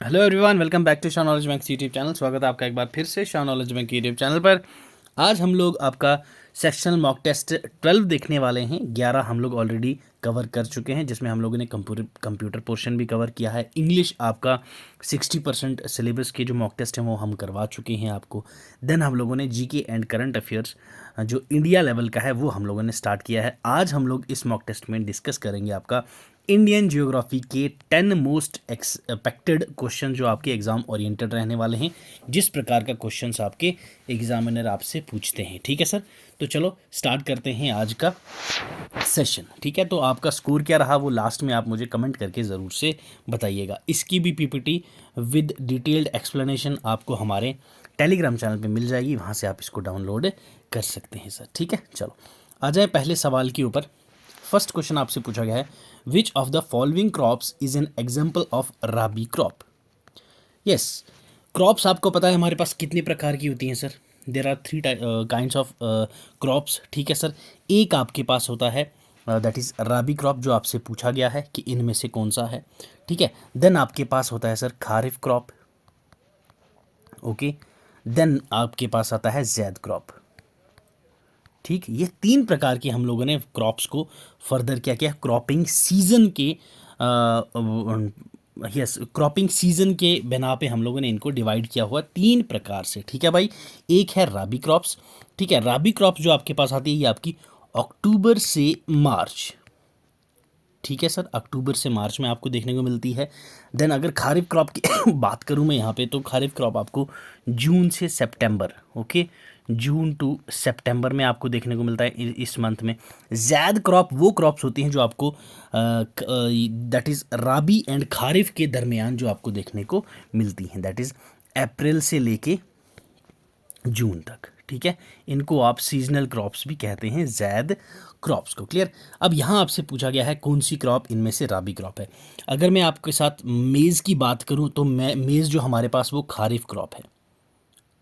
Hello everyone, welcome back to Shah knowledge bank YouTube channel. स्वागत है आपका एक बार फिर से Shah knowledge bank YouTube channel पर। आज हम लोग आपका सेक्शनल मॉक टेस्ट 12 देखने वाले हैं। 11 हम लोग ऑलरेडी कवर कर चुके हैं, जिसमें हम लोगों ने कंप्यूटर पोर्शन भी कवर किया है। इंग्लिश आपका 60% सिलेबस के जो मॉक टेस्ट हैं वो हम करवा चुके हैं आपको। देन हम लोगों ने जीके एंड करंट अफेयर्स जो इंडिया लेवल का है वो हम लोगों ने स्टार्ट किया है। आज हम लोग इस मॉक टेस्ट में डिस्कस करेंगे आपका इंडियन ज्योग्राफी के 10 मोस्ट एक्सपेक्टेड क्वेश्चन जो आपके एग्जाम ओरिएंटेड रहने वाले हैं, जिस प्रकार का क्वेश्चंस आपके एग्जामिनर आपसे पूछते हैं। ठीक है सर, तो चलो स्टार्ट करते हैं आज का सेशन। ठीक है, तो आपका स्कोर क्या रहा वो लास्ट में आप मुझे कमेंट करके ज़रूर से बताइएगा। इसकी भी पीपीटी विद डिटेल्ड एक्सप्लेनेशन आपको हमारे टेलीग्राम चैनल पे मिल जाएगी, वहाँ से आप इसको डाउनलोड कर सकते हैं सर। ठीक है, चलो आ जाए पहले सवाल के ऊपर। फर्स्ट क्वेश्चन आपसे पूछा गया है, which of the following crops is an example of rabi crop. Yes, crops आपको पता है हमारे पास कितने प्रकार की होती हैं sir. There are 3 kinds of crops. ठीक है सर, एक आपके पास होता है दैट इज़ राबी क्रॉप, जो आपसे पूछा गया है कि इनमें से कौन सा है। ठीक है, देन आपके पास होता है sir kharif crop. Okay, then आपके पास आता है जैद क्रॉप। ठीक, ये 3 प्रकार की हम लोगों ने क्रॉप्स को फर्दर क्या किया, क्रॉपिंग सीजन के यस क्रॉपिंग सीजन के बिना पे हम लोगों ने इनको डिवाइड किया हुआ 3 प्रकार से। ठीक है भाई, एक है राबी क्रॉप्स। ठीक है, राबी क्रॉप्स जो आपके पास आती है ये आपकी अक्टूबर से मार्च। ठीक है सर, अक्टूबर से मार्च में आपको देखने को मिलती है। देन अगर खारिफ क्रॉप की बात करूं मैं यहाँ पे, तो खारिफ क्रॉप आपको जून से सितंबर, ओके, जून टू सितंबर में आपको देखने को मिलता है इस मंथ में। जैद क्रॉप वो क्रॉप्स होती हैं जो आपको that is rabi and kharif के दरमियान जो आपको देखने को मिलती हैं, दैट इज़ अप्रैल से लेके जून तक। ठीक है, इनको आप सीजनल क्रॉप्स भी कहते हैं, जैद क्रॉप्स को। क्लियर। अब यहाँ आपसे पूछा गया है कौन सी क्रॉप इनमें से राबी क्रॉप है। अगर मैं आपके साथ मेज़ की बात करूँ तो मैं मेज़ जो हमारे पास वो खारिफ क्रॉप है।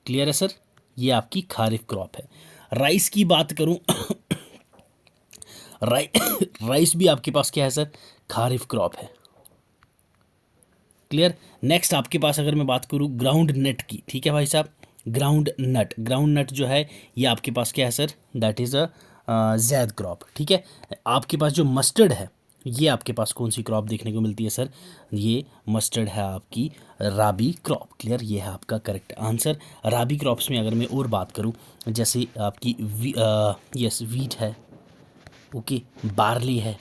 क्लियर है सर, ये आपकी खारिफ क्रॉप है। राइस की बात करूँ राइस भी आपके पास क्या है सर, खारिफ क्रॉप है। क्लियर। नेक्स्ट आपके पास अगर मैं बात करूँ ग्राउंड नट की, ठीक है भाई साहब, ग्राउंड नट जो है ये आपके पास क्या है sir, that is a Zaid crop. ठीक है, आपके पास जो मस्टर्ड है ये आपके पास कौन सी क्रॉप देखने को मिलती है सर, ये मस्टर्ड है आपकी राबी क्रॉप। क्लियर, ये है आपका करेक्ट आंसर। राबी क्रॉप्स में अगर मैं और बात करूँ, जैसे आपकी यस वीट है, ओके, बार्ली है,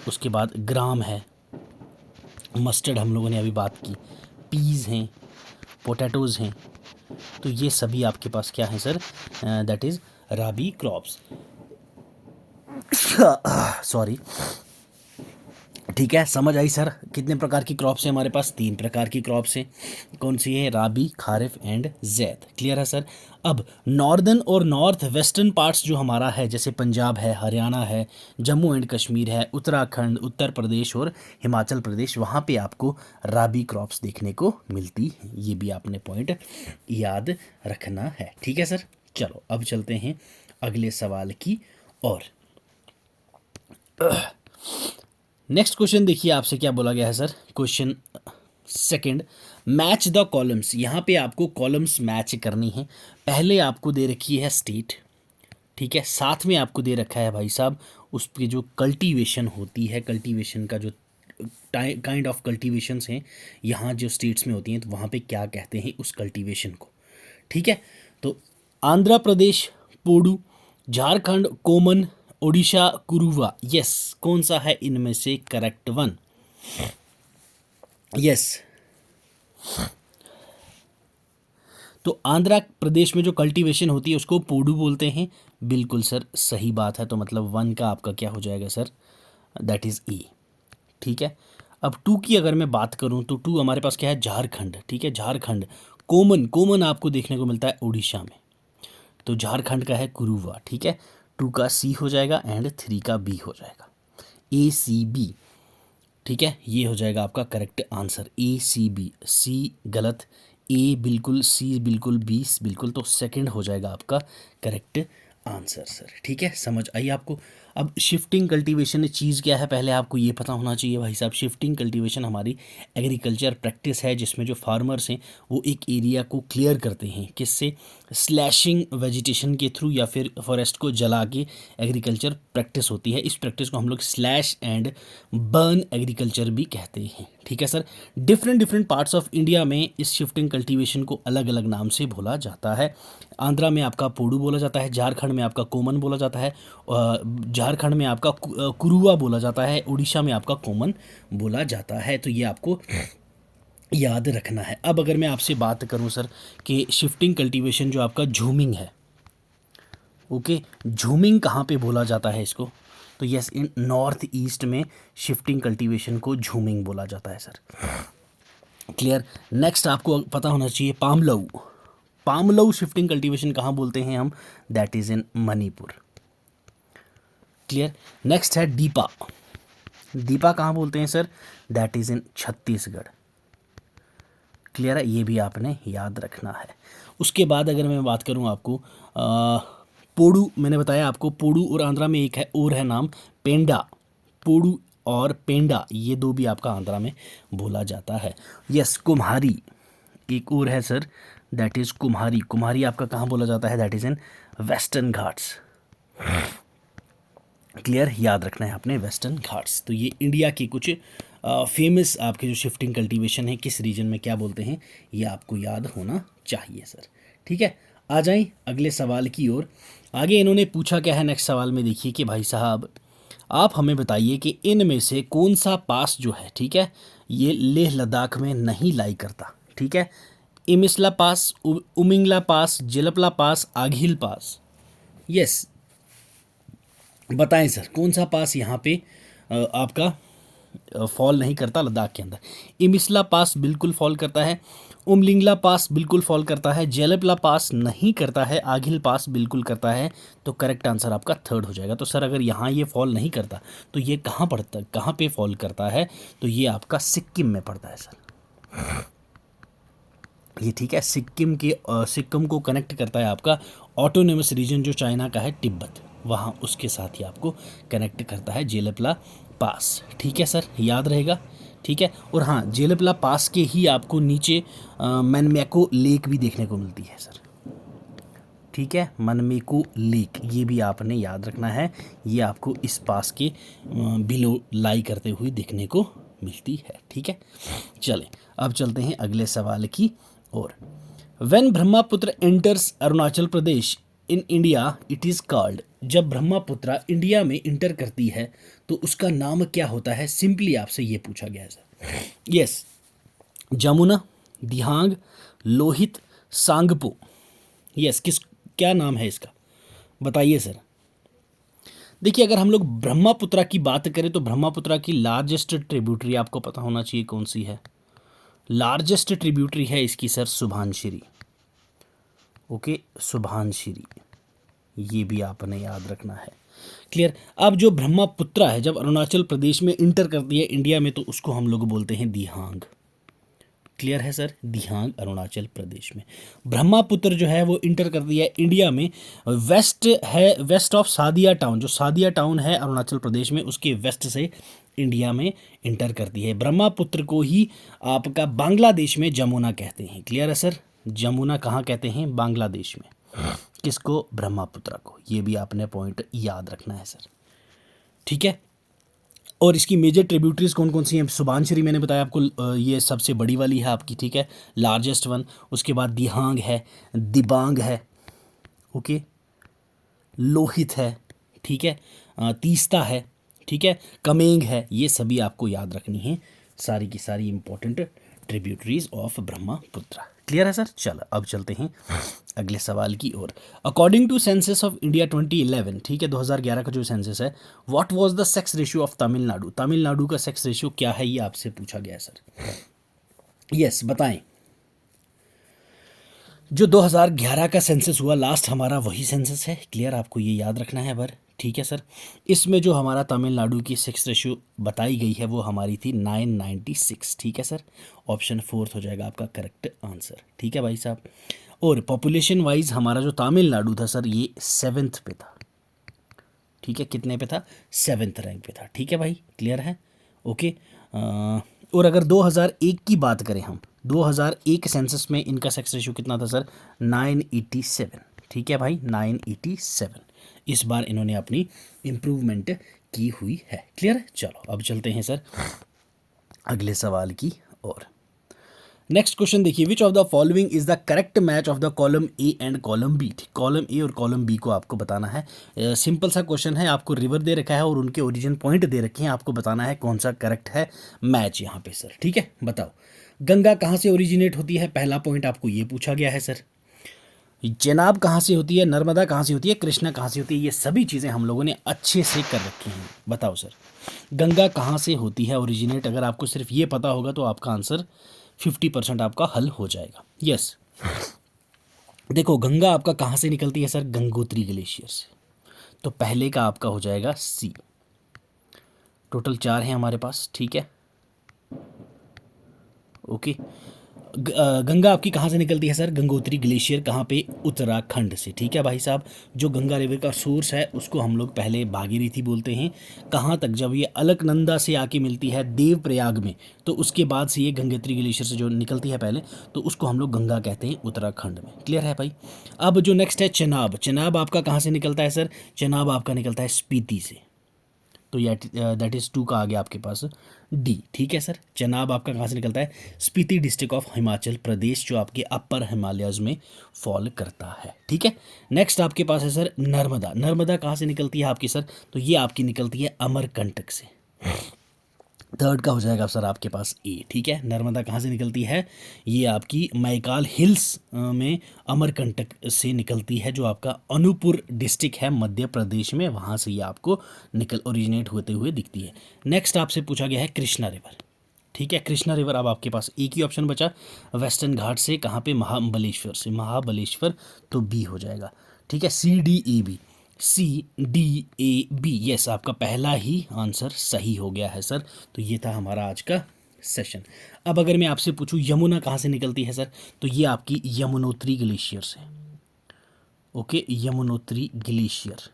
उसके बाद ग्राम है, मस्टर्ड हम लोगों ने अभी बात की, पीज़ हैं, पोटैटोज़ हैं। तो ये सभी आपके पास क्या है sir, that is rabi crops. Sorry. ठीक है, समझ आई सर, कितने प्रकार की क्रॉप्स हैं हमारे पास, 3 प्रकार की क्रॉप्स हैं। कौन सी है, राबी, खारिफ एंड जैद। क्लियर है सर। अब नॉर्दर्न और नॉर्थ वेस्टर्न पार्ट्स जो हमारा है, जैसे पंजाब है, हरियाणा है, जम्मू एंड कश्मीर है, उत्तराखंड, उत्तर प्रदेश और हिमाचल प्रदेश, वहाँ पे आपको राबी क्रॉप्स देखने को मिलती हैं। ये भी आपने पॉइंट याद रखना है। ठीक है सर, चलो अब चलते हैं अगले सवाल की ओर। नेक्स्ट क्वेश्चन देखिए, आपसे क्या बोला गया है sir. Question second, match the columns. यहाँ पे आपको कॉलम्स मैच करनी है। पहले आपको दे रखी है स्टेट, ठीक है, साथ में आपको दे रखा है भाई साहब उस पर जो कल्टीवेशन होती है, कल्टीवेशन का जो काइंड ऑफ कल्टीवेशंस हैं यहाँ जो स्टेट्स में होती हैं, तो वहाँ पे क्या कहते हैं उस कल्टीवेशन को। ठीक है, तो आंध्र प्रदेश पोडू, झारखंड कोमन, ओडिशा कुरुवा। यस, कौन सा है इनमें से करेक्ट वन। यस, तो आंध्र प्रदेश में जो कल्टीवेशन होती है उसको पोडू बोलते हैं। बिल्कुल सर, सही बात है। तो मतलब 1 का आपका क्या हो जाएगा सर, दैट इज़ ई। ठीक है, अब 2 की अगर मैं बात करूं तो 2 हमारे पास क्या है, झारखंड। ठीक है, झारखंड कोमन आपको देखने को मिलता है उड़ीसा में, तो झारखंड का है कुरुवा। ठीक है, 2 का सी हो जाएगा एंड 3 का बी हो जाएगा, ए सी बी। ठीक है, ये हो जाएगा आपका करेक्ट आंसर, ए सी बी। सी गलत, ए बिल्कुल, सी बिल्कुल, बी बिल्कुल, तो सेकंड हो जाएगा आपका करेक्ट आंसर सर। ठीक है, समझ आई आपको। अब शिफ्टिंग कल्टीवेशन चीज़ क्या है, पहले आपको ये पता होना चाहिए भाई साहब। शिफ्टिंग कल्टीवेशन हमारी एग्रीकल्चर प्रैक्टिस है जिसमें जो फार्मर्स हैं वो एक एरिया को क्लियर करते हैं, किससे, स्लैशिंग वेजिटेशन के थ्रू या फिर फॉरेस्ट को जला के एग्रीकल्चर प्रैक्टिस होती है। इस प्रैक्टिस को हम लोग स्लैश एंड बर्न एग्रीकल्चर भी कहते हैं, ठीक है sir. Different different parts of India में इस शिफ्टिंग कल्टीवेशन को अलग अलग नाम से बोला जाता है। आंध्रा में आपका पोडू बोला जाता है, झारखंड में आपका कोमन बोला जाता है, झारखंड में आपका कुरुआ बोला जाता है, उड़ीसा में आपका कोमन बोला जाता है। तो ये आपको याद रखना है। अब अगर मैं आपसे बात करूं सर कि शिफ्टिंग कल्टीवेशन जो आपका झूमिंग है, ओके, झूमिंग कहाँ पे बोला जाता है इसको, तो यस, इन नॉर्थ ईस्ट में शिफ्टिंग कल्टीवेशन को झूमिंग बोला जाता है सर। क्लियर। नेक्स्ट आपको पता होना चाहिए पामलऊ। पामलऊ शिफ्टिंग कल्टीवेशन कहाँ बोलते हैं हम, that is in Manipur. Clear. Next है दीपा। दीपा कहाँ बोलते हैं sir, that is in Chhattisgarh. Clear है, ये भी आपने याद रखना है। उसके बाद अगर मैं बात करूँ आपको पोडू, मैंने बताया आपको पोडू, और आंध्रा में एक है और है नाम पेंडा। पोडू और पेंडा ये दो भी आपका आंध्रा में बोला जाता है। यस, कुम्हारी एक और है सर, दैट इज़ कुम्हारी। कुम्हारी आपका कहाँ बोला जाता है, that is in western Ghats. Clear, याद रखना है आपने वेस्टर्न घाट्स। तो ये इंडिया के कुछ फेमस आपके जो शिफ्टिंग कल्टीवेशन है किस रीजन में क्या बोलते हैं, ये आपको याद होना चाहिए सर। ठीक है, आ जाएं अगले सवाल की ओर। आगे इन्होंने पूछा क्या है नेक्स्ट सवाल में, देखिए कि भाई साहब आप हमें बताइए कि इनमें से कौन सा पास जो है, ठीक है, ये लेह लद्दाख में नहीं लाई करता। ठीक है, इमिसला पास, उमिंगला पास, जेलपला पास, आघिल पास। यस, बताएं सर कौन सा पास यहाँ पे आपका फॉल नहीं करता लद्दाख के अंदर। इमिसला पास बिल्कुल फॉल करता है, उमलिंगला पास बिल्कुल फॉल करता है, जेलपला पास नहीं करता है, आघिल पास बिल्कुल करता है। तो करेक्ट आंसर आपका थर्ड हो जाएगा। तो सर अगर यहाँ ये फॉल नहीं करता तो ये कहाँ पड़ता, कहाँ पे फॉल करता है, तो ये आपका सिक्किम में पड़ता है सर। ये ठीक है, सिक्किम के सिक्किम को कनेक्ट करता है आपका ऑटोनोमस रीजन जो चाइना का है तिब्बत, वहाँ उसके साथ ही आपको कनेक्ट करता है जेलपला पास। ठीक है सर, याद रहेगा। ठीक है, और हाँ, जेलपला पास के ही आपको नीचे मनमेको लेक भी देखने को मिलती है सर। ठीक है, मनमेको लेक ये भी आपने याद रखना है, ये आपको इस पास के बिलो लाई करते हुए देखने को मिलती है। ठीक है, चलें अब चलते हैं अगले सवाल की ओर। When Brahmaputra enters Arunachal Pradesh in India it is called. जब ब्रह्मपुत्रा इंडिया में इंटर करती है तो उसका नाम क्या होता है, सिंपली आपसे ये पूछा गया है सर। यस, जमुना, दिहांग, लोहित, सांगपो। यस, क्या नाम है इसका, बताइए सर। देखिए, अगर हम लोग ब्रह्मपुत्रा की बात करें तो ब्रह्मपुत्रा की लार्जेस्ट ट्रिब्यूटरी आपको पता होना चाहिए कौन सी है। लार्जेस्ट ट्रिब्यूटरी है इसकी सर सुभानश्री। ओके, सुभानश्री, ये भी आपने याद रखना है। क्लियर। अब जो ब्रह्मपुत्रा है जब अरुणाचल प्रदेश में इंटर करती है इंडिया में तो उसको हम लोग बोलते हैं दिहांग। क्लियर है सर, दिहांग अरुणाचल प्रदेश में। ब्रह्मपुत्र जो है वो इंटर करती है इंडिया में, वेस्ट है, वेस्ट ऑफ सादिया टाउन, जो सादिया टाउन है अरुणाचल प्रदेश में उसके वेस्ट से इंडिया में इंटर करती है। ब्रह्मपुत्र को ही आपका बांग्लादेश में जमुना कहते हैं। क्लियर है सर, जमुना कहाँ कहते हैं, बांग्लादेश में। किसको, ब्रह्मपुत्र को। ये भी आपने पॉइंट याद रखना है सर। ठीक है, और इसकी मेजर ट्रिब्यूटरीज कौन कौन सी हैं, सुभानश्री मैंने बताया आपको, ये सबसे बड़ी वाली है आपकी। ठीक है, लार्जेस्ट वन। उसके बाद दिहांग है, दिबांग है, ओके, लोहित है, ठीक है, तीस्ता है, ठीक है, कमेंग है। ये सभी आपको याद रखनी है, सारी की सारी important tributaries of Brahmaputra. Clear है सर। चलो अब चलते हैं अगले सवाल की ओर। According to census of India 2011, ठीक है, 2011 का जो सेंसस है, what was the sex ratio of Tamil Nadu. Tamil Nadu का सेक्स रेशियो क्या है, ये आपसे पूछा गया है सर। यस, बताएं। जो 2011 का सेंसस हुआ लास्ट हमारा वही सेंसस है। क्लियर, आपको ये याद रखना है बर। ठीक है सर, इसमें जो हमारा तमिलनाडु की सेक्स रेशियो बताई गई है वो हमारी थी 996। ठीक है सर, ऑप्शन 4 हो जाएगा आपका करेक्ट आंसर। ठीक है भाई साहब, और पॉपुलेशन वाइज हमारा जो तमिलनाडु था सर ये 7th पे था। ठीक है, कितने पे था, 7th रैंक पे था। ठीक है भाई, क्लियर है, ओके। और अगर 2001 की बात करें हम, 2001 सेंसस में इनका सेक्स रेशियो कितना था सर, 987। ठीक है भाई, 987। इस बार इन्होंने अपनी इम्प्रूवमेंट की हुई है। क्लियर है, चलो अब चलते हैं सर अगले सवाल की ओर। नेक्स्ट क्वेश्चन देखिए, which of the following is the correct match of the column A and column B. Column A और कॉलम बी को आपको बताना है। सिंपल सा क्वेश्चन है, आपको रिवर दे रखा है और उनके ओरिजिन पॉइंट दे रखे हैं, आपको बताना है कौन सा करेक्ट है मैच यहाँ पे सर। ठीक है, बताओ गंगा कहाँ से ओरिजिनेट होती है, पहला पॉइंट आपको ये पूछा गया है सर। चेनाब कहाँ से होती है, नर्मदा कहाँ से होती है, कृष्णा कहाँ से होती है, ये सभी चीज़ें हम लोगों ने अच्छे से कर रखी हैं। बताओ सर गंगा कहाँ से होती है ओरिजिनेट, अगर आपको सिर्फ ये पता होगा तो आपका आंसर 50% आपका हल हो जाएगा। यस, देखो गंगा आपका कहाँ से निकलती है सर, गंगोत्री ग्लेशियर से। तो पहले का आपका हो जाएगा सी। टोटल 4 हैं हमारे पास। ठीक है, ओके। गंगा आपकी कहाँ से निकलती है सर, गंगोत्री ग्लेशियर कहाँ पे, उत्तराखंड से। ठीक है भाई साहब, जो गंगा रिवर का सोर्स है उसको हम लोग पहले भागीरथी बोलते हैं। कहाँ तक, जब ये अलकनंदा से आके मिलती है देवप्रयाग में, तो उसके बाद से ये गंगोत्री ग्लेशियर से जो निकलती है पहले, तो उसको हम लोग गंगा कहते हैं उत्तराखंड में। क्लियर है भाई। अब जो नेक्स्ट है चेनाब, चेनाब आपका कहाँ से निकलता है सर, चेनाब आपका निकलता है स्पीति से। तो दैट इज़ 2 का आ गया आपके पास डी। ठीक है सर, चनाब आपका कहाँ से निकलता है, स्पीति डिस्ट्रिक्ट ऑफ हिमाचल प्रदेश, जो आपके अपर हिमालयज में फॉल करता है। ठीक है, नेक्स्ट आपके पास है सर नर्मदा। नर्मदा कहाँ से निकलती है आपकी सर, तो ये आपकी निकलती है अमरकंटक से। थर्ड का हो जाएगा सर आपके पास ए। ठीक है, नर्मदा कहाँ से निकलती है, ये आपकी मैकाल हिल्स में अमरकंटक से निकलती है, जो आपका अनूपपुर डिस्ट्रिक्ट है मध्य प्रदेश में, वहाँ से ये आपको ओरिजिनेट होते हुए दिखती है। नेक्स्ट आपसे पूछा गया है कृष्णा रिवर। ठीक है, कृष्णा रिवर अब आपके पास एक ही ऑप्शन बचा, वेस्टर्न घाट से, कहाँ पे, महाबलेश्वर से। महाबलेश्वर तो बी हो जाएगा। ठीक है, C D A B, C D A B, yes आपका पहला ही आंसर सही हो गया है सर। तो ये था हमारा आज का सेशन। अब अगर मैं आपसे पूछूं यमुना कहाँ से निकलती है सर, तो ये आपकी यमुनोत्री ग्लेशियर से। ओके, यमुनोत्री ग्लेशियर,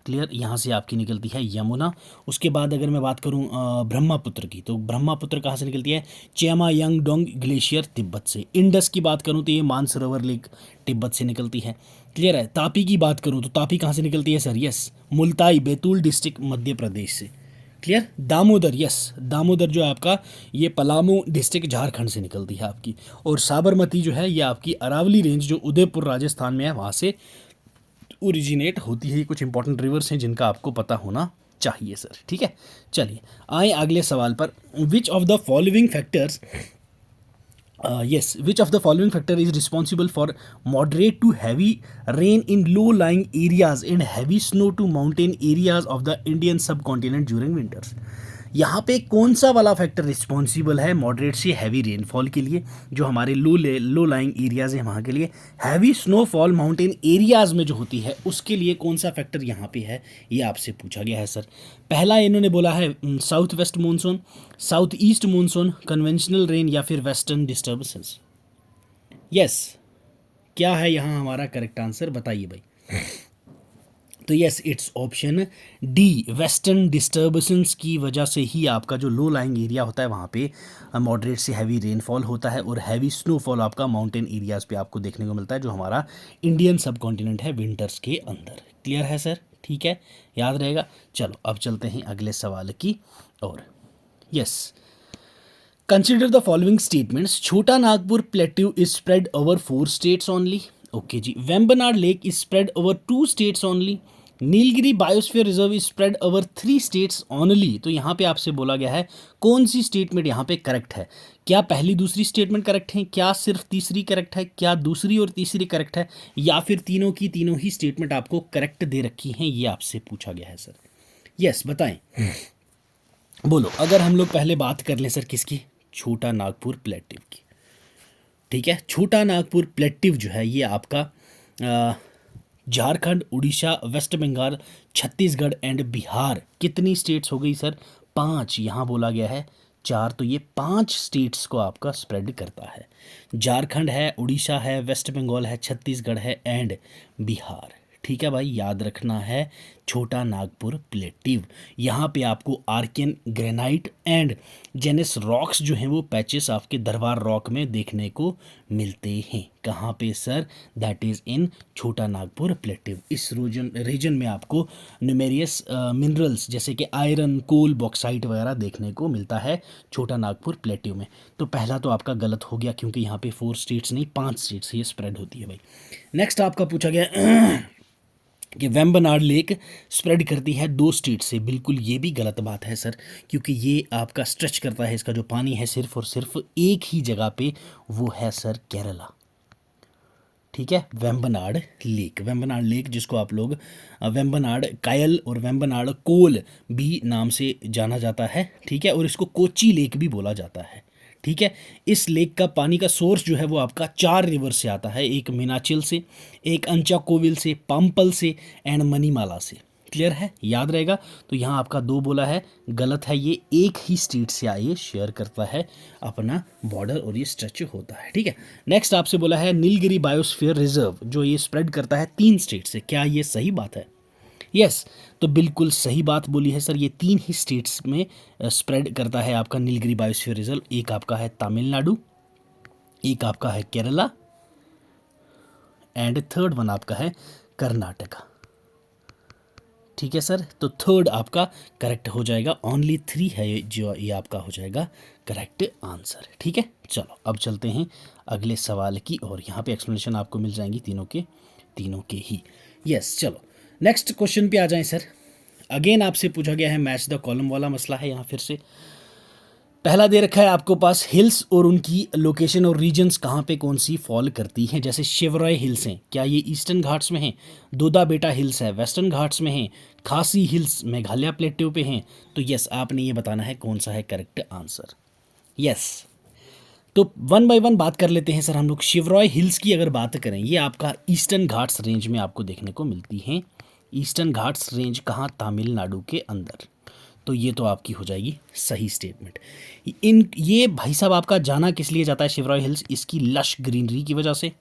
क्लियर, यहाँ से आपकी निकलती है यमुना। उसके बाद अगर मैं बात करूँ ब्रह्मपुत्र की, तो ब्रह्मपुत्र कहाँ से निकलती है, चेमायांगडोंग ग्लेशियर तिब्बत से। इंडस की बात करूँ तो ये मानसरोवर लेक तिब्बत से निकलती है। क्लियर है। तापी की बात करूँ तो तापी कहाँ से निकलती है sir, yes Multai Betul district Madhya Pradesh से। क्लियर। दामोदर, यस दामोदर जो है आपका, ये पलामू डिस्ट्रिक्ट झारखंड से निकलती है आपकी। और साबरमती जो है ये आपकी अरावली रेंज जो उदयपुर राजस्थान में है वहाँ से ओरिजिनेट होती है। कुछ इंपॉर्टेंट रिवर्स हैं जिनका आपको पता होना चाहिए सर। ठीक है, चलिए आए अगले सवाल पर। विच of the following factors which of the following factor is responsible for moderate to heavy rain in low-lying areas and heavy snow to mountain areas of the Indian subcontinent during winters? यहाँ पे कौन सा वाला factor responsible है moderate से heavy rainfall के लिए, जो हमारे लो लाइंग एरियाज हैं वहाँ के लिए, हैवी स्नोफॉल माउंटेन एरियाज में जो होती है उसके लिए कौन सा फैक्टर यहाँ पे है, ये आपसे पूछा गया है सर। पहला इन्होंने बोला है south west monsoon, south east monsoon, conventional rain या फिर वेस्टर्न डिस्टर्बेंसेस। यस, क्या है यहाँ हमारा करेक्ट आंसर, बताइए भाई। तो yes it's option D, western disturbance की वजह से ही आपका जो लो लाइंग एरिया होता है वहाँ पे मॉडरेट से हैवी रेनफॉल होता है और हैवी स्नोफॉल आपका माउंटेन एरियाज़ पे आपको देखने को मिलता है, जो हमारा इंडियन सब कॉन्टिनेंट है विंटर्स के अंदर। क्लियर है सर, ठीक है, याद रहेगा। चलो अब चलते हैं अगले सवाल की और। Yes, consider the following statements, Chota Nagpur plateau is spread over 4 states only. Okay ji, Vembanad lake is spread over 2 states only. Nilgiri biosphere reserve is spread over 3 states only. तो यहाँ पे आपसे बोला गया है कौन सी स्टेटमेंट यहाँ पे करेक्ट है, क्या पहली दूसरी स्टेटमेंट करेक्ट है, क्या सिर्फ तीसरी करेक्ट है, क्या दूसरी और तीसरी करेक्ट है, या फिर तीनों की तीनों ही स्टेटमेंट आपको करेक्ट दे रखी हैं, ये आपसे पूछा गया है सर। यस बताएं, बोलो। अगर हम लोग पहले बात कर लें सर किसकी, छोटा नागपुर प्लेट्यू की। ठीक है, छोटा नागपुर प्लेट्यू जो है ये आपका झारखंड, उड़ीसा, वेस्ट बंगाल, छत्तीसगढ़ एंड बिहार, कितनी स्टेट्स हो गई सर, 5। यहाँ बोला गया है 4, तो ये 5 स्टेट्स को आपका स्प्रेड करता है। झारखंड है, उड़ीसा है, वेस्ट बंगाल है, छत्तीसगढ़ है एंड बिहार। ठीक है भाई, याद रखना है छोटा नागपुर प्लेटिव। यहाँ पे आपको Archaean granite and gneiss rocks जो हैं वो पैचेस आपके दरबार रॉक में देखने को मिलते हैं। कहाँ पे सर? दैट इज़ इन छोटा नागपुर प्लेटिव। इस रीजन में आपको न्यूमेरियस मिनरल्स जैसे कि आयरन, कोल, बॉक्साइट वगैरह देखने को मिलता है छोटा नागपुर प्लेटिव में। तो पहला तो आपका गलत हो गया, क्योंकि यहाँ पे 4 स्टेट्स नहीं 5 स्टेट्स ये स्प्रेड होती है भाई। नेक्स्ट आपका पूछा गया कि वेम्बनाड लेक स्प्रेड करती है 2 स्टेट से। बिल्कुल ये भी गलत बात है सर, क्योंकि ये आपका स्ट्रेच करता है, इसका जो पानी है सिर्फ और सिर्फ एक ही जगह पे, वो है सर केरला। ठीक है, वेम्बनाड लेक जिसको आप लोग वेम्बनाड कायल और वेम्बनाड कोल भी नाम से जाना जाता है। ठीक है, और इसको कोची लेक भी बोला जाता है। ठीक है, इस लेक का पानी का सोर्स जो है वो आपका 4 रिवर से आता है, एक मीनाचिल से, एक अंचाकोविल से, पंपल से एंड मनीमाला से। क्लियर है, याद रहेगा। तो यहाँ आपका 2 बोला है, गलत है, ये एक ही स्टेट से आइए शेयर करता है अपना बॉर्डर और ये स्ट्रेच होता है। ठीक है, नेक्स्ट आपसे बोला है नीलगिरी बायोस्फीयर रिजर्व जो ये स्प्रेड करता है 3 स्टेट से। क्या ये सही बात है? यस, तो बिल्कुल सही बात बोली है सर, ये 3 ही स्टेट्स में स्प्रेड करता है आपका नीलगिरी बायोस्फीयर रिजर्व। एक आपका है तमिलनाडु, एक आपका है केरला एंड थर्ड वन आपका है कर्नाटका। ठीक है सर, तो थर्ड आपका करेक्ट हो जाएगा। ओनली 3 है जो ये आपका हो जाएगा करेक्ट आंसर। ठीक है, चलो अब चलते हैं अगले सवाल की और यहाँ पे एक्सप्लेनेशन आपको मिल जाएंगी तीनों के ही। यस, चलो नेक्स्ट क्वेश्चन पे आ जाएं सर। अगेन आपसे पूछा गया है मैच द कॉलम वाला मसला है यहाँ फिर से। पहला दे रखा है आपको पास हिल्स और उनकी लोकेशन और रीजन्स कहाँ पे कौन सी फॉल करती हैं। जैसे शिवराय हिल्स हैं, क्या ये ईस्टर्न घाट्स में हैं? दोदा बेटा हिल्स है, वेस्टर्न घाट्स में हैं। खासी हिल्स मेघालय प्लेट्यू पे हैं। तो यस, आपने ये बताना है कौन सा है करेक्ट आंसर। यस, तो 1 बाय 1 बात कर लेते हैं सर हम लोग। शिवराय हिल्स की अगर बात करें, ये आपका ईस्टर्न घाट्स रेंज में आपको देखने को मिलती हैं। ईस्टर्न घाट्स रेंज कहाँ? तमिलनाडु के अंदर। तो ये तो आपकी हो जाएगी सही स्टेटमेंट। ये भाई साहब आपका जाना किस लिए जाता है शिवराय हिल्स? इसकी लश ग्रीनरी की वजह से।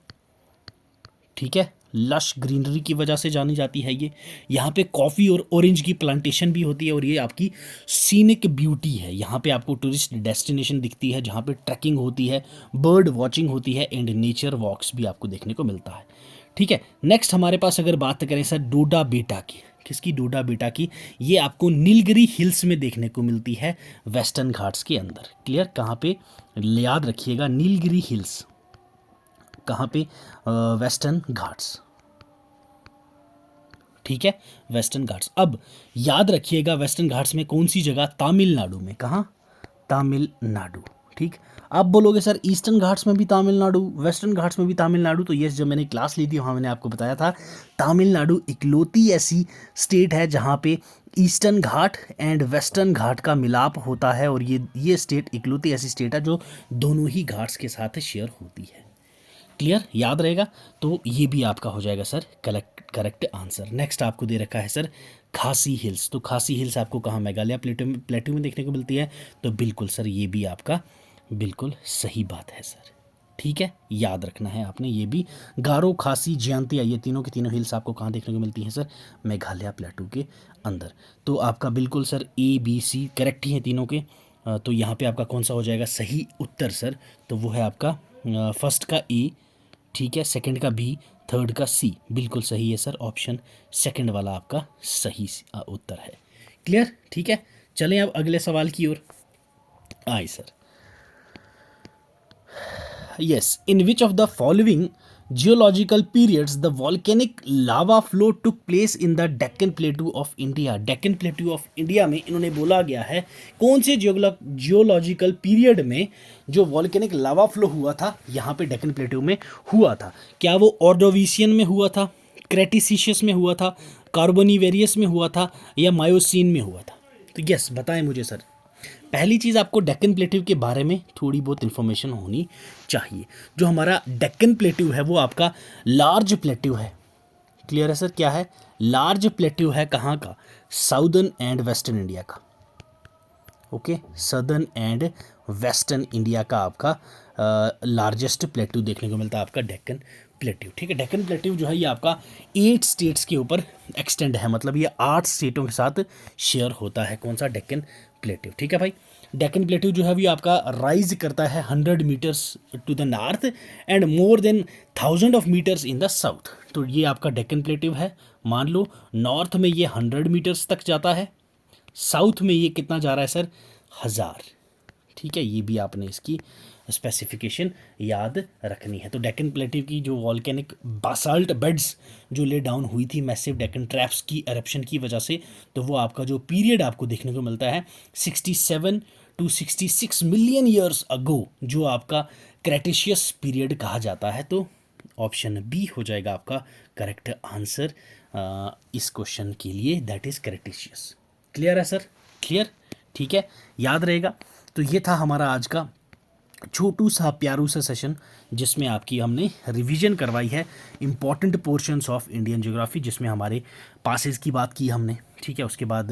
ठीक है, लश ग्रीनरी की वजह से जानी जाती है ये। यहाँ पे कॉफ़ी और ऑरेंज की प्लांटेशन भी होती है और ये आपकी सीनिक ब्यूटी है। यहाँ पे आपको टूरिस्ट डेस्टिनेशन दिखती है जहाँ पे ट्रैकिंग होती है, बर्ड वॉचिंग होती है एंड नेचर वॉक्स भी आपको देखने को मिलता है। ठीक है, नेक्स्ट हमारे पास अगर बात करें सर डोडा बेटा की। किसकी? डोडा बेटा की। ये आपको नीलगिरी हिल्स में देखने को मिलती है, वेस्टर्न घाट्स के अंदर। क्लियर, कहाँ पे? याद रखिएगा, नीलगिरी हिल्स कहाँ पे? वेस्टर्न घाट्स। ठीक है, वेस्टर्न घाट्स। अब याद रखिएगा वेस्टर्न घाट्स में कौन सी जगह? तमिलनाडु में। कहाँ? तमिलनाडु। ठीक, आप बोलोगे सर ईस्टर्न घाट्स में भी तमिलनाडु, वेस्टर्न घाट्स में भी तमिलनाडु। तो ये जब मैंने क्लास ली थी वहाँ मैंने आपको बताया था, तमिलनाडु इकलौती ऐसी स्टेट है जहाँ पे ईस्टर्न घाट एंड वेस्टर्न घाट का मिलाप होता है, और ये स्टेट इकलौती ऐसी स्टेट है जो दोनों ही घाट्स के साथ शेयर होती है। क्लियर, याद रहेगा। तो ये भी आपका हो जाएगा सर करेक्ट आंसर। नेक्स्ट आपको दे रखा है सर खासी हिल्स। तो खासी हिल्स आपको कहाँ? मेघालय प्लेटू में देखने को मिलती है। तो बिल्कुल सर ये भी आपका बिल्कुल सही बात है सर। ठीक है, याद रखना है आपने ये भी। गारो, खासी, जयंतिया, ये तीनों की तीनों हिल्स आपको कहाँ देखने को मिलती हैं सर? मेघालय प्लेटू के अंदर। तो आपका बिल्कुल सर ABC करेक्ट ही है तीनों के। तो यहाँ पे आपका कौन सा हो जाएगा सही उत्तर सर? तो वो है आपका फर्स्ट का A, ठीक है, सेकंड का B, थर्ड का C। बिल्कुल सही है सर, ऑप्शन सेकंड वाला आपका सही उत्तर है। क्लियर, ठीक है, चलें अब अगले सवाल की ओर आए sir. Yes, in which of the following geological periods the volcanic lava flow took place in the Deccan प्लेटू of India. Deccan प्लेटू of India में इन्होंने बोला गया है कौन से जियोलॉजिकल पीरियड में जो वॉल्केनिक लावा फ्लो हुआ था यहाँ पे डेक्कन प्लेटू में हुआ था। क्या वो ऑर्डोविशियन में हुआ था, क्रेटिसिशियस में हुआ था, कार्बोनिवेरियस में हुआ था, या मायोसीन में हुआ था? तो यस, बताएं मुझे सर। पहली चीज़, आपको डेक्कन प्लेट्यू के बारे में थोड़ी बहुत इन्फॉर्मेशन होनी चाहिए। जो हमारा डेक्कन प्लेट्यू है वो आपका लार्ज प्लेट्यू है। क्लियर है सर, क्या है? लार्ज प्लेट्यू है। कहाँ का? साउदर्न एंड वेस्टर्न इंडिया का। Okay, southern and western India का आपका लार्जेस्ट प्लेट्यू देखने को मिलता है आपका डेक्कन प्लेट्यू, ठीक है। डेक्कन प्लेट्यू जो है ये आपका 8 स्टेट्स के ऊपर एक्सटेंड है, मतलब ये 8 स्टेटों के साथ शेयर होता है। कौन सा? डेक्कन प्लेट्यू, ठीक है भाई। डेक्कन प्लेट्यू जो है ये आपका राइज करता है 100 metres to the north and more than 1000 of metres in the south. तो ये आपका डेक्कन प्लेट्यू है। मान लो नॉर्थ में ये 100 मीटर्स तक जाता है, साउथ में ये कितना जा रहा है सर? 1000, ठीक है। ये भी आपने इसकी स्पेसिफिकेशन याद रखनी है। तो डेक्कन प्लेट्यू की जो वॉल्केनिक बासाल्ट बेड्स जो ले डाउन हुई थी मैसिव डेक्कन ट्रैप्स की एरप्शन की वजह से, तो वो आपका जो पीरियड आपको देखने को मिलता है 67 टू 66 मिलियन ईयर्स अगो, जो आपका क्रेटेशियस पीरियड कहा जाता है। तो ऑप्शन बी हो जाएगा आपका करेक्ट आंसर इस क्वेश्चन के लिए, दैट इज क्रेटेशियस। क्लियर है सर? क्लियर, ठीक है, याद रहेगा। तो ये था हमारा आज का छोटू सा प्यारू सा सेशन, जिसमें आपकी हमने रिवीजन करवाई है important portions of Indian geography, जिसमें हमारे पासेस की बात की हमने, ठीक है। उसके बाद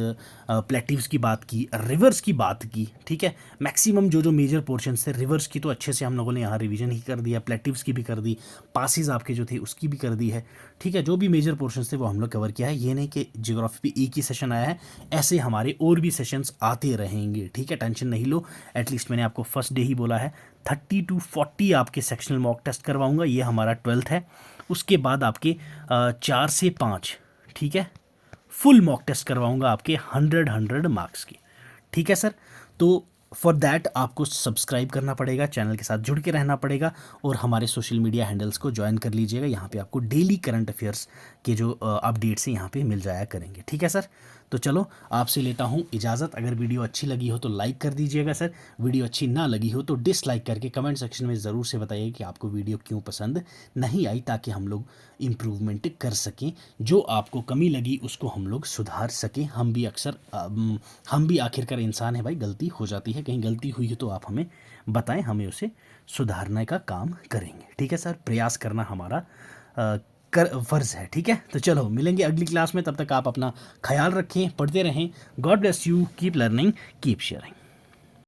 प्लेटिव्स की बात की, रिवर्स की बात की, ठीक है। मैक्सिमम जो मेजर पोर्शंस थे, रिवर्स की तो अच्छे से हम लोगों ने यहाँ रिवीजन ही कर दिया, प्लेटिव्स की भी कर दी, पासेस आपके जो थे उसकी भी कर दी है, ठीक है। जो भी मेजर पोर्शंस थे वो हम लोग कवर किया है। ये नहीं कि ज्योग्राफी पे एक ही सेशन आया है, ऐसे हमारे और भी सेशंस आते रहेंगे, ठीक है। टेंशन नहीं लो, एटलीस्ट मैंने आपको फर्स्ट डे ही बोला है 30 टू 40 आपके सेक्शनल मॉक टेस्ट करवाऊंगा। ये हमारा 12th है। उसके बाद आपके 4 से 5, ठीक है, फुल मॉक टेस्ट करवाऊंगा आपके 100 मार्क्स की, ठीक है सर। तो फॉर दैट आपको सब्सक्राइब करना पड़ेगा, चैनल के साथ जुड़ के रहना पड़ेगा और हमारे सोशल मीडिया हैंडल्स को ज्वाइन कर लीजिएगा। यहाँ पे आपको डेली करंट अफेयर्स के जो अपडेट्स हैं यहाँ पे मिल जाया करेंगे, ठीक है सर। तो चलो आपसे लेता हूँ इजाज़त। अगर वीडियो अच्छी लगी हो तो लाइक कर दीजिएगा सर, वीडियो अच्छी ना लगी हो तो डिसलाइक करके कमेंट सेक्शन में ज़रूर से बताइए कि आपको वीडियो क्यों पसंद नहीं आई, ताकि हम लोग इम्प्रूवमेंट कर सकें। जो आपको कमी लगी उसको हम लोग सुधार सकें। हम भी आखिरकार इंसान है भाई, गलती हो जाती है। कहीं गलती हुई हो तो आप हमें बताएं, हमें उसे सुधारने का काम करेंगे, ठीक है सर। प्रयास करना हमारा फर्ज है, ठीक है। तो चलो मिलेंगे अगली क्लास में, तब तक आप अपना ख्याल रखें, पढ़ते रहें। God bless you, keep learning, keep sharing.